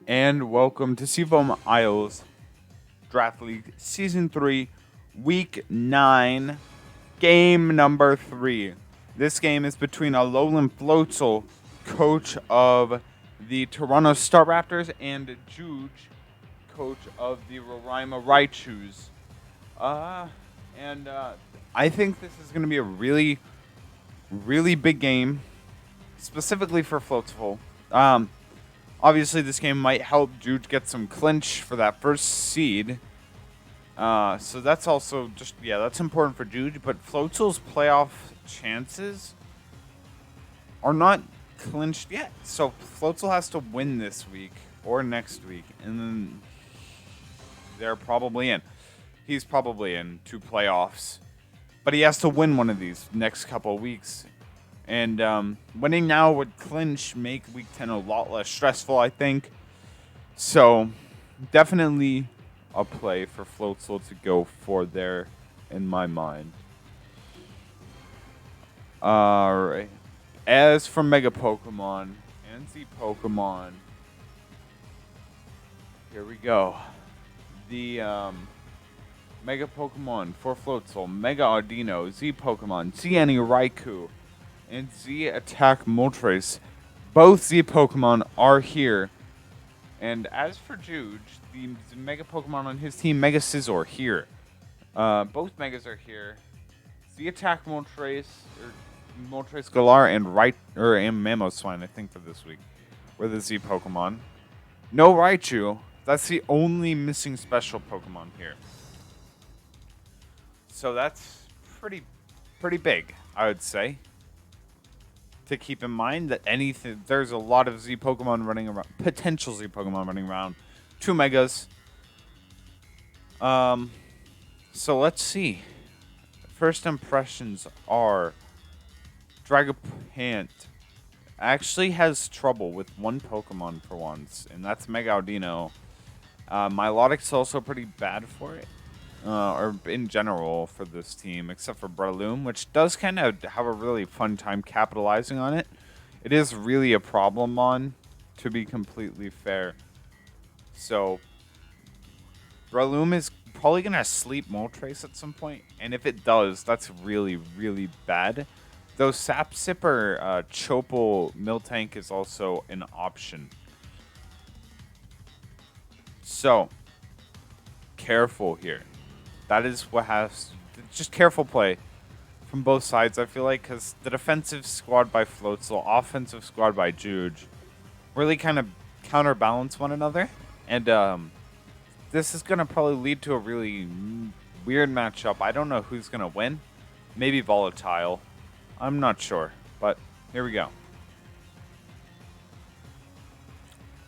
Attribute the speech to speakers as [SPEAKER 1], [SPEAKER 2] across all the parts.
[SPEAKER 1] and welcome to Seafoam Isles Draft League Season 3, Week 9, Game number 3. This game is between Alolan Floatzel, coach of the Toronto Staraptors, and Juge, coach of the Roraima Raichus. Uh, and I think this is going to be a really big game, specifically for Floatzel. Obviously, this game might help Jude get some clinch for that first seed. So that's also that's important for Jude. But Floatzel's playoff chances are not clinched yet. So Floatzel has to win this week or next week, and then they're probably in. He's probably in 2 playoffs, but he has to win one of these next couple of weeks. And winning now would clinch, make Week 10 a lot less stressful, I think. So, definitely a play for Floatzel to go for there, in my mind. Alright. As for Mega Pokemon and Z Pokemon, here we go. The Mega Pokemon for Floatzel, Mega Ardino, Z Pokemon, Z Raikou, and Z Attack Moltres. Both Z Pokemon are here. And as for Juge, the Mega Pokemon on his team, Mega Scizor, here. Both Megas are here. Z Attack Moltres, or Moltres Galar, and Mamoswine, I think, for this week, were the Z Pokemon. No Raichu. That's the only missing special Pokemon here. So that's pretty big, I would say. To keep in mind that there's a lot of Z Pokemon running around, potential Z Pokemon running around, 2 Megas. So let's see. First impressions are Dragapult actually has trouble with one Pokemon for once, and that's Mega Audino. Milotic's also pretty bad for it. Or in general for this team, except for Breloom, which does kind of have a really fun time capitalizing on it. It is really a problem to be completely fair. So, Breloom is probably going to sleep Moltres at some point, and if it does, that's really bad. Though Sap Sipper, Chopal Miltank is also an option. So, careful here. That is what has just careful play from both sides, I feel like, because the defensive squad by Floatzel, offensive squad by Juge really kind of counterbalance one another. And this is going to probably lead to a really weird matchup. I don't know who's going to win. Maybe Volatile. I'm not sure, but here we go.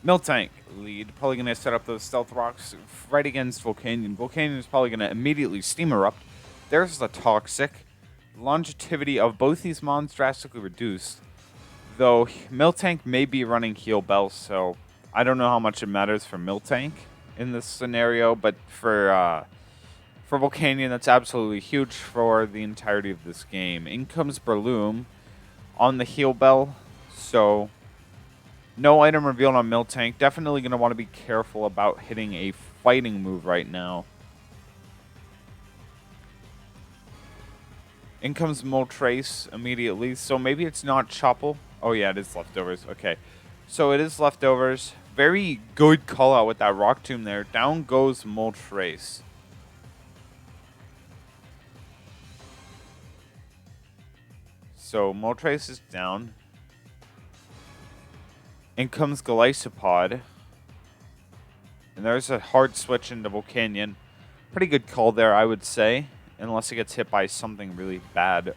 [SPEAKER 1] Miltank lead, probably going to set up those Stealth Rocks right against Volcanion. Volcanion is probably going to immediately Steam Erupt. There's the Toxic. Longevity of both these mons drastically reduced, though Miltank may be running Heal Bell, so I don't know how much it matters for Miltank in this scenario, but for Volcanion, that's absolutely huge for the entirety of this game. In comes Breloom on the Heal Bell, so no item revealed on Miltank. Definitely going to want to be careful about hitting a fighting move right now. In comes Moltres immediately, so maybe it's not Chopple. Oh yeah, it is Leftovers. Okay, so it is Leftovers. Very good call out with that Rock Tomb there. Down goes Moltres. So Moltres is down. In comes Golisopod. And there's a hard switch into Volcanion. Pretty good call there, I would say. Unless it gets hit by something really bad.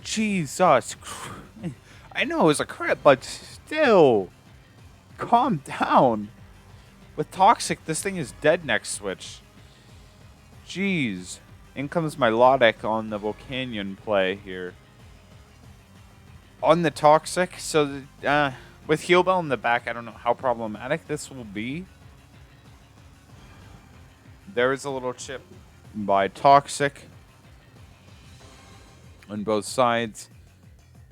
[SPEAKER 1] Jesus. I know it was a crit, but still. Calm down. With Toxic, this thing is dead next switch. Jeez. In comes Milotic on the Volcanion play here. On the Toxic, so with Heal Bell in the back, I don't know how problematic this will be. There is a little chip by Toxic on both sides.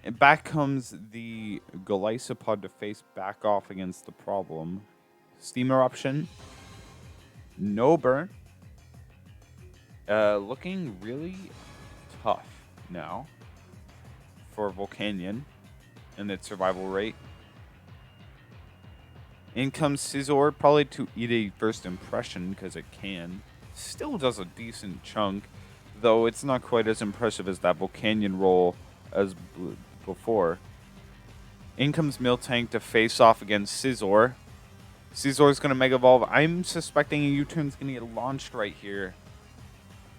[SPEAKER 1] And back comes the Golisopod to face back off against the problem. Steam Eruption. No burn. Looking really tough now for Volcanion and its survival rate. In comes Scizor, probably to eat a first impression because it can. Still does a decent chunk, though it's not quite as impressive as that Volcanion roll as before. In comes Miltank to face off against Scizor. Scizor's going to Mega Evolve. I'm suspecting a U-turn's going to get launched right here.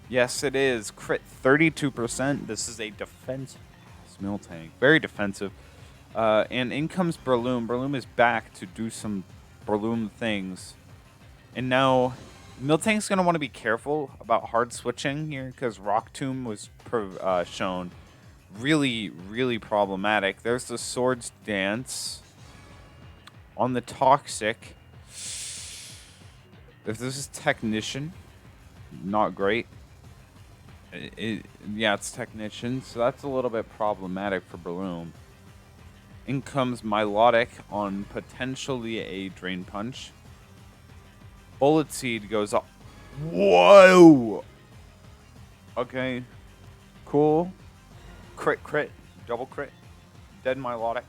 [SPEAKER 1] Yes, it is. Crit 32%. This is a defense Miltank. Very defensive. And in comes Breloom. Breloom is back to do some Breloom things. And now Miltank's going to want to be careful about hard switching here because Rock Tomb was shown really, really problematic. There's the Swords Dance on the Toxic. If this is Technician, not great. Yeah, it's Technician, so that's a little bit problematic for Breloom. In comes Milotic on potentially a Drain Punch. Bullet Seed goes up. Whoa! Okay. Cool. Crit. Double crit. Dead Milotic.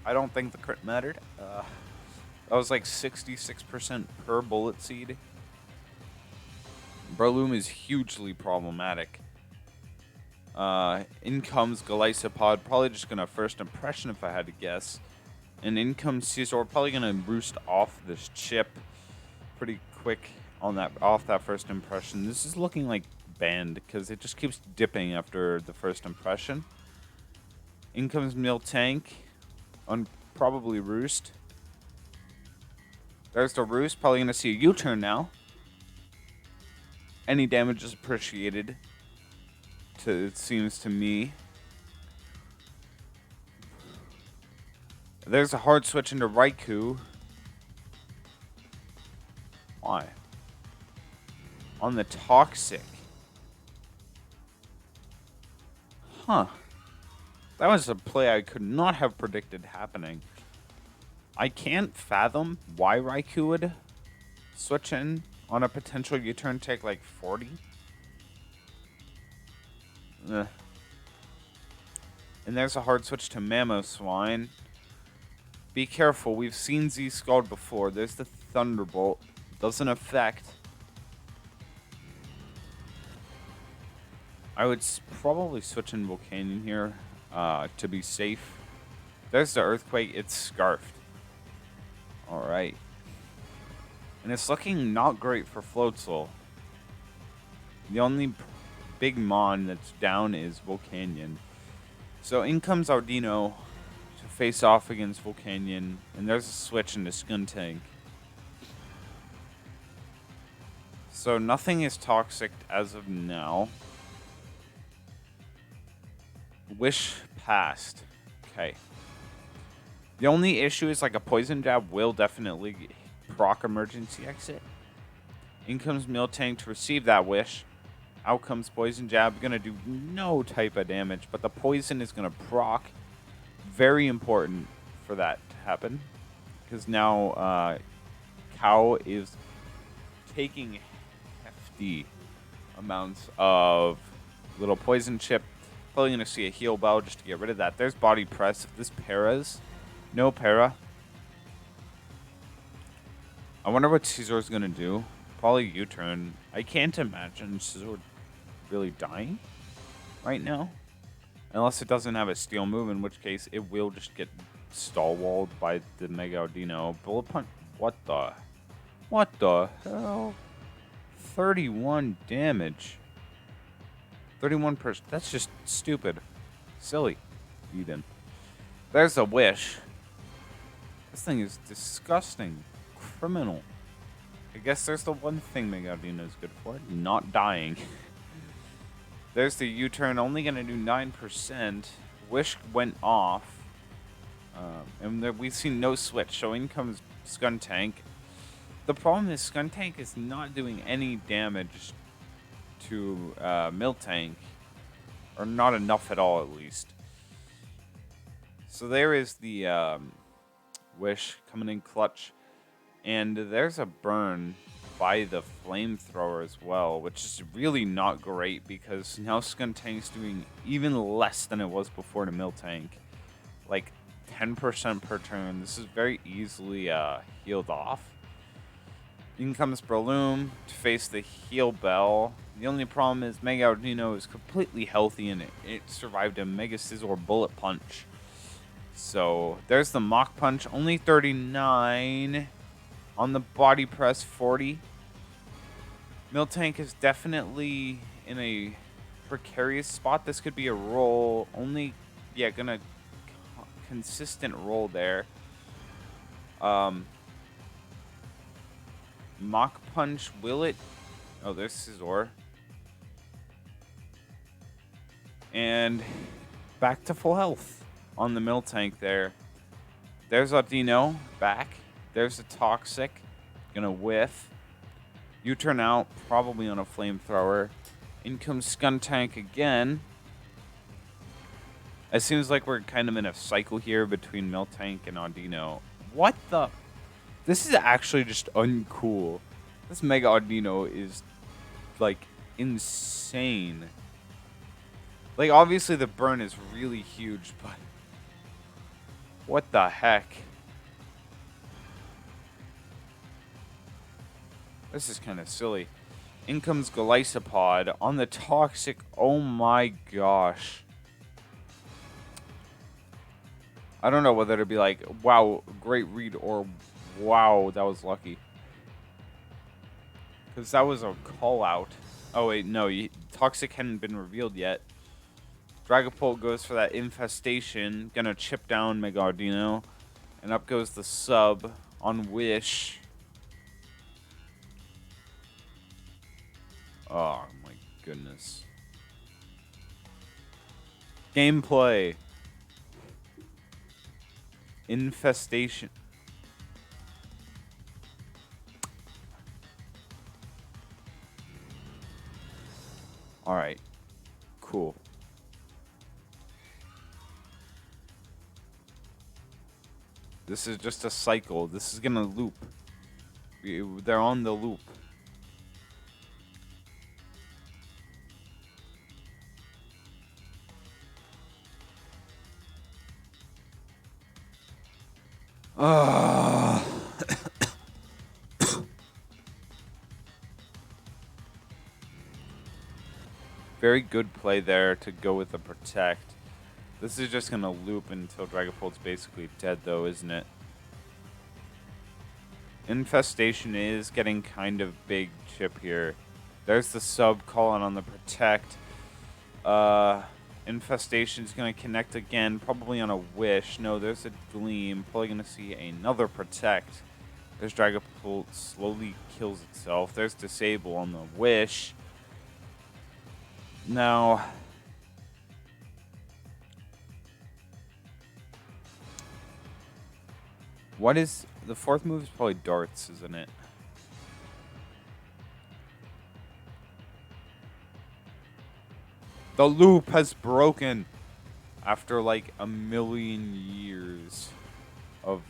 [SPEAKER 1] I don't think the crit mattered. That was like 66% per Bullet Seed. Breloom is hugely problematic. In comes Golisopod, probably just gonna first impression if I had to guess. And in comes Scizor, probably gonna roost off this chip pretty quick on that off that first impression. This is looking like banned because it just keeps dipping after the first impression. In comes Miltank on probably Roost. There's the Roost, probably gonna see a U-turn now. Any damage is appreciated. It seems to me. There's a hard switch into Raichus. Why? On the Toxic. Huh. That was a play I could not have predicted happening. I can't fathom why Raichus would switch in on a potential U-turn take like 40. And there's a hard switch to Mamoswine. Be careful, we've seen Z-Scald before. There's the Thunderbolt. Doesn't affect. I would probably switch in Volcanion here to be safe. There's the Earthquake. It's Scarfed. Alright. And it's looking not great for Floatzel. The only big Mon that's down is Volcanion. So in comes Ardino to face off against Volcanion. And there's a switch into Skuntank. So nothing is toxic as of now. Wish passed. Okay. The only issue is like a Poison Jab will definitely proc Emergency Exit. In comes Miltank to receive that Wish. Out comes Poison Jab. Gonna do no type of damage, but the Poison is gonna proc. Very important for that to happen. Because now Cow is taking hefty amounts of little Poison Chip. Probably going to see a Heal Bell just to get rid of that. There's Body Press. If this Paras, no Para. I wonder what Scizor's going to do. Probably U-turn. I can't imagine Scizor really dying right now. Unless it doesn't have a Steel move, in which case it will just get stall-walled by the Mega Audino. Bullet Punch. What the hell? 31 damage. 31%. That's just stupid. Silly. Eden. There's a Wish. This thing is disgusting. Criminal. I guess there's the one thing Mega Audino is good for. Not dying. There's the U-turn. Only going to do 9%. Wish went off. And we've seen no switch. So in comes Skuntank. The problem is Skuntank is not doing any damage to Miltank, or not enough at all, at least. So there is the Wish coming in clutch. And there's a burn by the flamethrower as well, which is really not great because now Skuntank's doing even less than it was before the Miltank. Like 10% per turn. This is very easily healed off. In comes Breloom to face the heal bell. The only problem is Mega Audino is completely healthy and it survived a Mega Scizor bullet punch. So there's the Mach Punch, only 39 on the body press, 40. Miltank is definitely in a precarious spot. This could be a roll, only, yeah, gonna consistent roll there. Mach Punch, will it? Oh, there's Scizor. And back to full health on the Miltank there. There's Audino back. There's a Toxic. Gonna whiff. U-turn out, probably on a Flamethrower. In comes Skuntank again. It seems like we're kind of in a cycle here between Miltank and Audino. What the? This is actually just uncool. This Mega Audino is, like, insane. Like, obviously the burn is really huge, but what the heck? This is kind of silly. In comes Golisopod on the Toxic. Oh my gosh. I don't know whether to be like, wow, great read, or wow, that was lucky. Because that was a call out. Oh wait, no, Toxic hadn't been revealed yet. Dragapult goes for that Infestation. Gonna chip down Mega Audino. And up goes the sub on Wish. Oh my goodness. Gameplay. Infestation. Alright. Cool. This is just a cycle. This is gonna loop. They're on the loop. Very good play there to go with the Protect. This is just going to loop until Dragapult's basically dead, though, isn't it? Infestation is getting kind of big chip here. There's the sub calling on the Protect. Infestation's going to connect again, probably on a Wish. No, there's a Gleam. Probably going to see another Protect. There's Dragapult slowly kills itself. There's Disable on the Wish. Now, what is the fourth move? Is probably darts, isn't it? The loop has broken after like a million years of.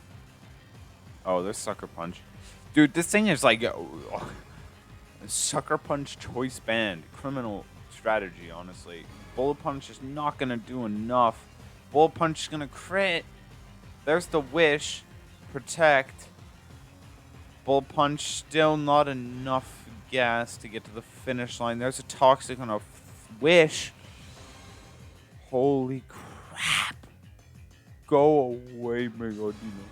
[SPEAKER 1] Oh, there's Sucker Punch. Dude, this thing is like Sucker Punch choice band. Criminal strategy, honestly. Bullet Punch is not going to do enough. Bullet Punch is going to crit. There's the Wish. Protect. Bullet Punch, still not enough gas to get to the finish line. There's a Toxic on a Wish. Holy crap. Go away, Mega Audino.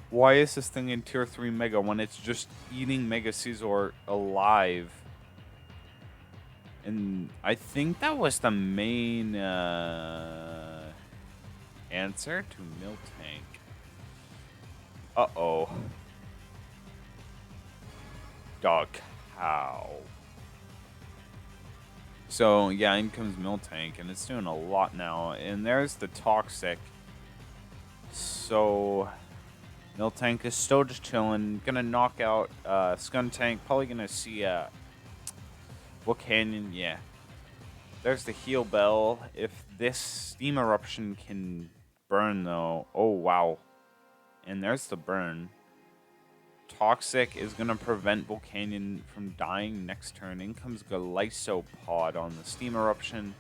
[SPEAKER 1] Why is this thing in tier 3 Mega when it's just eating Mega Scizor alive? And I think that was the main answer to Miltank. Uh-oh. Dog cow. So, yeah, in comes Miltank, and it's doing a lot now. And there's the Toxic. So, Miltank is still just chilling. Gonna knock out Skuntank. Probably gonna see What Canyon? Yeah. There's the heal bell. If this steam eruption can burn, though. Oh, wow. And there's the burn. Toxic is going to prevent Volcanion from dying next turn. In comes Glycopod on the steam eruption.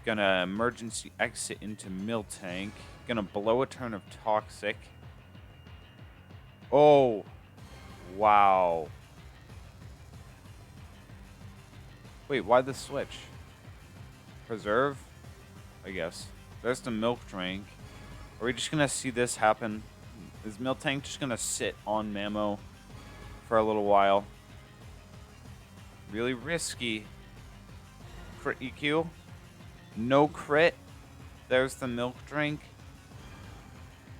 [SPEAKER 1] Gonna emergency exit into Miltank. Gonna blow a turn of Toxic. Oh, wow. Wait, why the switch? Preserve? I guess. There's the Milk Drink. Are we just gonna see this happen? Is Miltank just gonna sit on Mamo for a little while? Really risky. Crit EQ? No crit. There's the Milk Drink.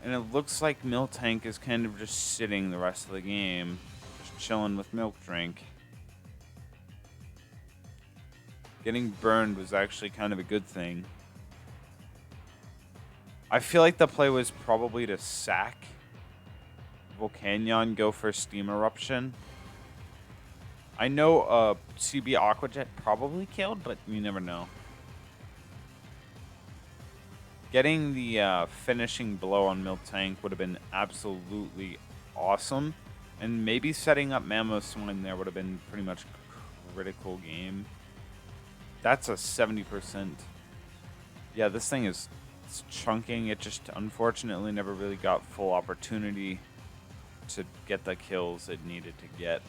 [SPEAKER 1] And it looks like Miltank is kind of just sitting the rest of the game. Just chilling with Milk Drink. Getting burned was actually kind of a good thing. I feel like the play was probably to sack Volcanion, go for Steam Eruption. I know CB Aqua Jet probably killed, but you never know. Getting the finishing blow on Miltank would have been absolutely awesome. And maybe setting up Mamoswine there would have been pretty much critical game. That's a 70%. Yeah, this thing is chunking. It just unfortunately never really got full opportunity to get the kills it needed to get.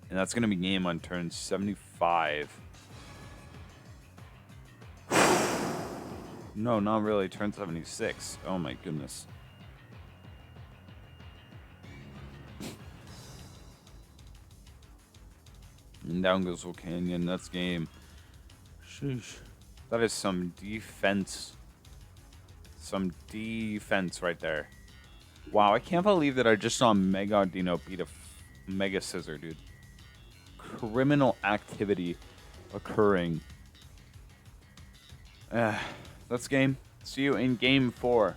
[SPEAKER 1] And that's going to be game on turn 75. No, not really. Turn 76. Oh my goodness. And down goes Volcanion. That's game. Sheesh. That is some defense. Some defense right there. Wow, I can't believe that I just saw Mega Dino beat a Mega Scissor, dude. Criminal activity occurring. That's game. See you in game 4.